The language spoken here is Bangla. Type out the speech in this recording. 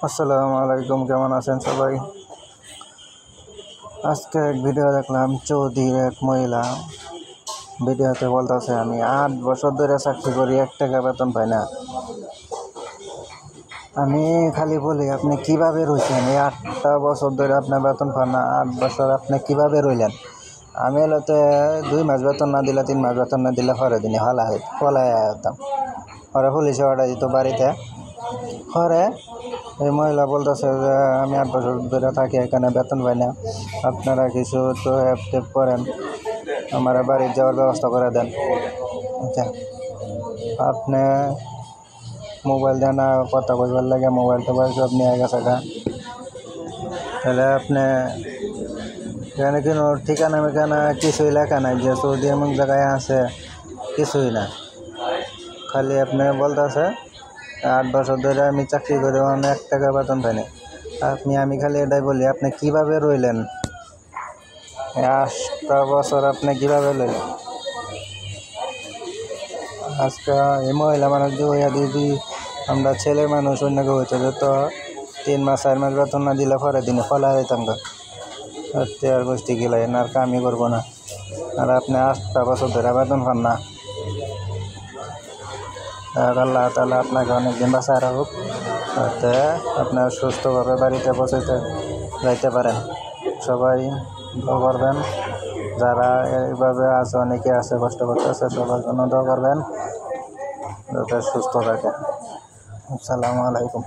আসসালামু আলাইকুম, কেমন আছেন সবাই? আজকে এক ভিডিও দেখলাম, চৌধুরীর এক মহিলা ভিডিওতে বলতেছে, আমি 8 বছর ধরে চাকরি করি, 1 টাকা বেতন পাই না। আমি খালি বলি, আপনি কিভাবে রইছেন? এই 8টা বছর ধরে আপনার বেতন পান না, 8 বছর আপনি কিভাবে রইলেন? আমি এলাতে 2 মাস বেতন না দিলে, 3 মাস বেতন না দিলে পরের দিনে ফলাই হতাম। পরে পুলিশে অর্ডার দিত বাড়িতে। পরে এই মহিলা বলতেছে যে আমি 8 বছর ধরে থাকি, এখানে বেতন পাই না, আপনারা কিছু তো অ্যাপ টেপ করেন, আমার বাড়ি যাওয়ার ব্যবস্থা করে দেন। আচ্ছা, আপনি মোবাইল দেন না, কথা কইবার লাগে মোবাইল টোবাইল সব নিয়ে গেছে গা। তাহলে আপনি এখানে কোনো ঠিকানা মেকানা কিছুই লেখা নাই যে সৌদি এমন জায়গায় আছে, কিছুই না। খালি আপনি বলতেছে 8 বছর ধরে আমি চাকরি করে 1 টাকা বেতন পাই না। আমি খালি এটাই বলি, আপনি কিভাবে রইলেন? 8টা বছর আপনি কিভাবে রইলেন? আজকে এই মহিলা মানুষ যদি আমরা ছেলে মানুষ অন্য কেউ হইতে যেত, 3 মাস 4 মাস বেতন না দিলে পরের দিনে ফলা হইতাম গা। আর গোষ্ঠী গেলে আর কামই করবো না। আর আপনি 8টা বছর ধরে বেতন পান না। আল্লাহ তাআলা আপনাকে অনেকদিন বাঁচায় রাখুক, যাতে আপনার সুস্থভাবে বাড়িতে পৌঁছাতে যাইতে পারেন। সবাই দোয়া করবেন, যারা এইভাবে আছে, অনেকে আছে কষ্ট করতেছে, সবার জন্য দোয়া করবেন যাতে সুস্থ থাকে। আসসালামু আলাইকুম।